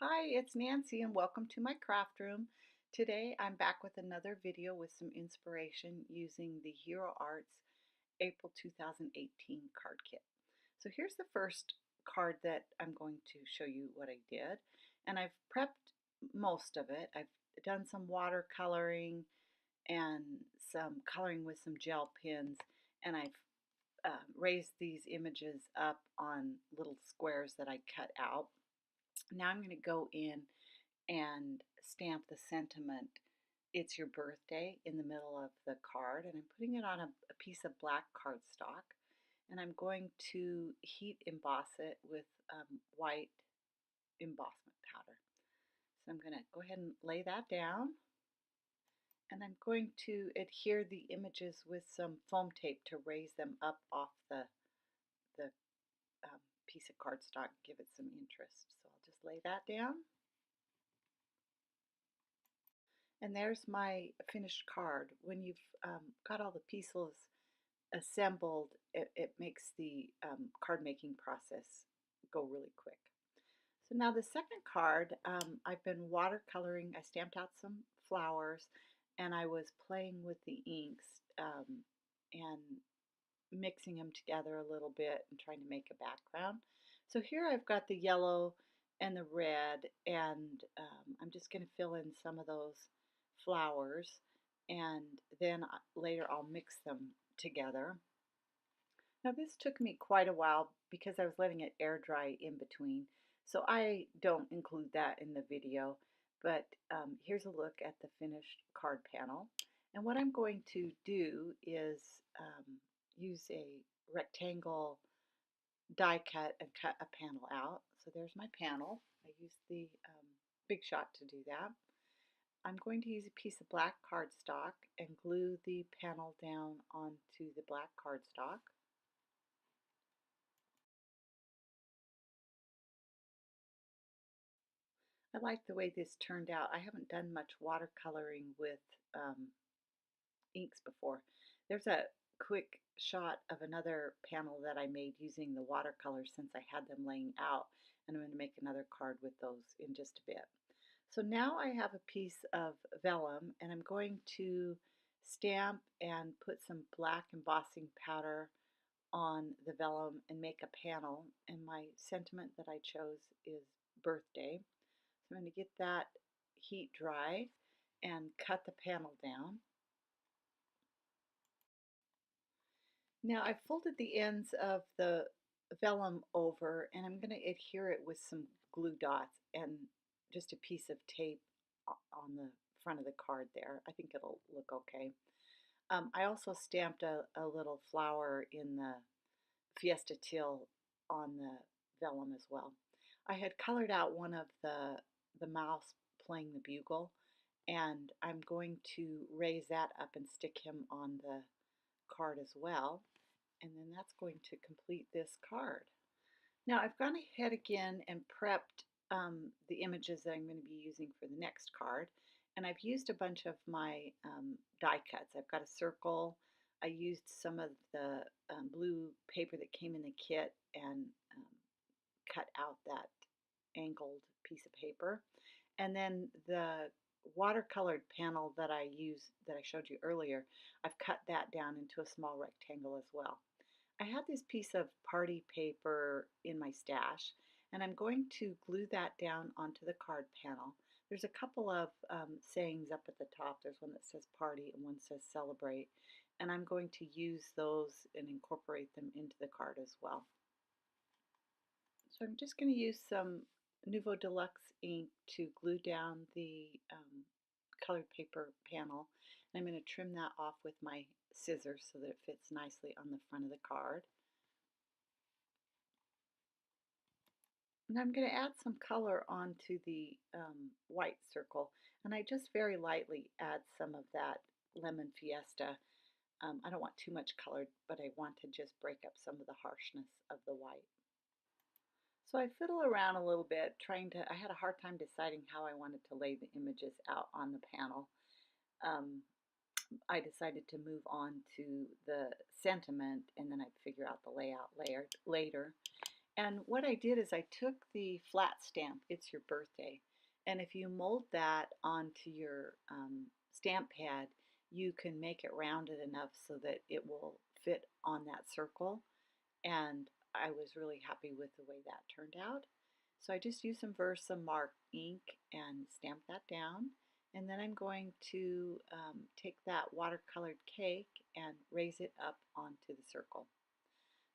Hi, it's Nancy and welcome to my craft room. Today I'm back with another video with some inspiration using the Hero Arts April 2018 card kit. So here's the first card that I'm going to show you what I did. And I've prepped most of it. I've done some watercoloring and some coloring with some gel pens, and I've raised these images up on little squares that I cut out. Now I'm going to go in and stamp the sentiment, "It's your birthday," in the middle of the card, and I'm putting it on a piece of black cardstock, and I'm going to heat emboss it with white embossment powder. So I'm going to go ahead and lay that down, and I'm going to adhere the images with some foam tape to raise them up off the piece of cardstock, give it some interest. So I'll just lay that down. And there's my finished card. When you've got all the pieces assembled, it makes the card making process go really quick. So now the second card, I've been watercoloring. I stamped out some flowers and I was playing with the inks and mixing them together a little bit and trying to make a background. So here I've got the yellow and the red, and I'm just going to fill in some of those flowers, and then later I'll mix them together. Now this took me quite a while because I was letting it air dry in between, so I don't include that in the video, but here's a look at the finished card panel. And what I'm going to do is use a rectangle die cut and cut a panel out. So there's my panel. I used the Big Shot to do that. I'm going to use a piece of black cardstock and glue the panel down onto the black cardstock. I like the way this turned out. I haven't done much watercoloring with inks before. There's a quick shot of another panel that I made using the watercolors since I had them laying out, and I'm going to make another card with those in just a bit. So now I have a piece of vellum, and I'm going to stamp and put some black embossing powder on the vellum and make a panel, and my sentiment that I chose is birthday. So I'm going to get that heat dry and cut the panel down. Now I've folded the ends of the vellum over, and I'm going to adhere it with some glue dots and just a piece of tape on the front of the card there. I think it'll look okay. I also stamped a little flower in the Fiesta Teal on the vellum as well. I had colored out one of the mouse playing the bugle, and I'm going to raise that up and stick him on the card as well. And then that's going to complete this card. Now I've gone ahead again and prepped the images that I'm going to be using for the next card. And I've used a bunch of my die cuts. I've got a circle. I used some of the blue paper that came in the kit and cut out that angled piece of paper. And then the watercolored panel that I used, that I showed you earlier, I've cut that down into a small rectangle as well. I had this piece of party paper in my stash, and I'm going to glue that down onto the card panel. There's a couple of sayings up at the top. There's one that says party and one says celebrate, and I'm going to use those and incorporate them into the card as well. So I'm just going to use some Nuvo Deluxe ink to glue down the colored paper panel. And I'm going to trim that off with my scissors so that it fits nicely on the front of the card. And I'm going to add some color onto the white circle, and I just very lightly add some of that Lemon Fiesta. I don't want too much color, but I want to just break up some of the harshness of the white. So I fiddle around a little bit I had a hard time deciding how I wanted to lay the images out on the panel. I decided to move on to the sentiment, and then I'd figure out the layout later. And what I did is I took the flat stamp, it's your birthday, and if you mold that onto your stamp pad, you can make it rounded enough so that it will fit on that circle. And I was really happy with the way that turned out. So I just used some Versamark ink and stamp that down. And then I'm going to take that watercolored cake and raise it up onto the circle.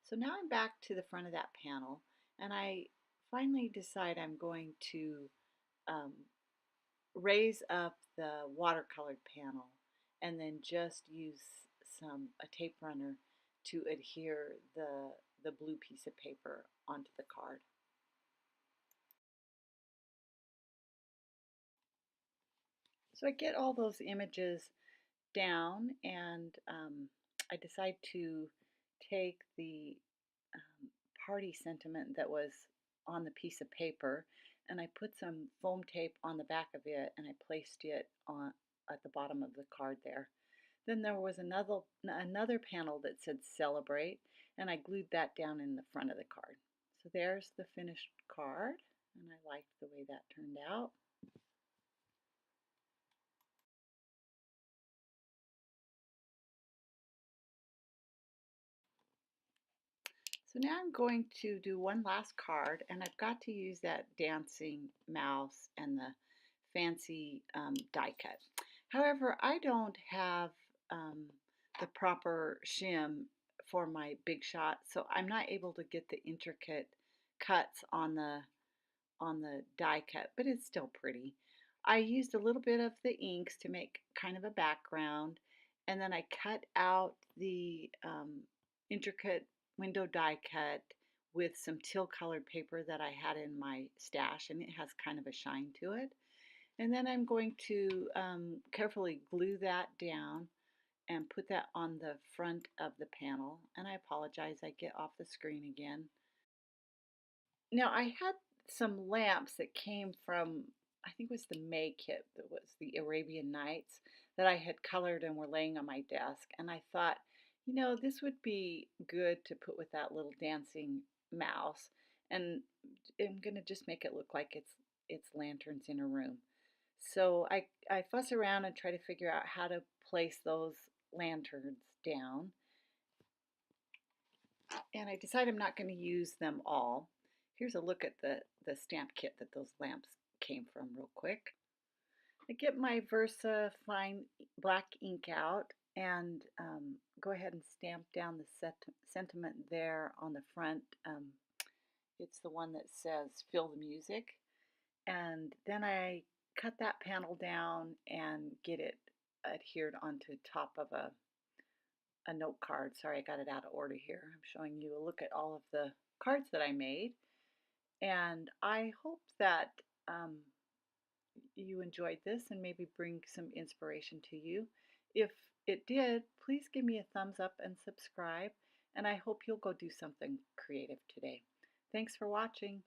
So now I'm back to the front of that panel, and I finally decide I'm going to um, raise up the watercolored panel and then just use a tape runner to adhere the blue piece of paper onto the card. So I get all those images down, and I decide to take the um, party sentiment that was on the piece of paper, and I put some foam tape on the back of it, and I placed it on at the bottom of the card there. Then there was another panel that said celebrate, and I glued that down in the front of the card. So there's the finished card, and I liked the way that turned out. So now I'm going to do one last card, and I've got to use that dancing mouse and the fancy die cut. However, I don't have um, the proper shim for my big shot, so I'm not able to get the intricate cuts on the die cut, but it's still pretty. I used a little bit of the inks to make kind of a background, and then I cut out the intricate window die cut with some teal colored paper that I had in my stash, and it has kind of a shine to it. And then I'm going to carefully glue that down and put that on the front of the panel. And I apologize, I get off the screen again. Now I had some lamps that came from, I think it was the May kit, that was the Arabian Nights, that I had colored and were laying on my desk. And I thought, this would be good to put with that little dancing mouse. And I'm gonna just make it look like it's lanterns in a room. So I fuss around and try to figure out how to place those lanterns down. And I decide I'm not going to use them all. Here's a look at the stamp kit that those lamps came from real quick. I get my Versa fine black ink out and go ahead and stamp down the sentiment there on the front. It's the one that says "Feel the Music." And then I cut that panel down and get it adhered onto top of a note card. Sorry, I got it out of order here. I'm showing you a look at all of the cards that I made. And I hope that you enjoyed this and maybe bring some inspiration to you. If it did, please give me a thumbs up and subscribe. And I hope you'll go do something creative today. Thanks for watching.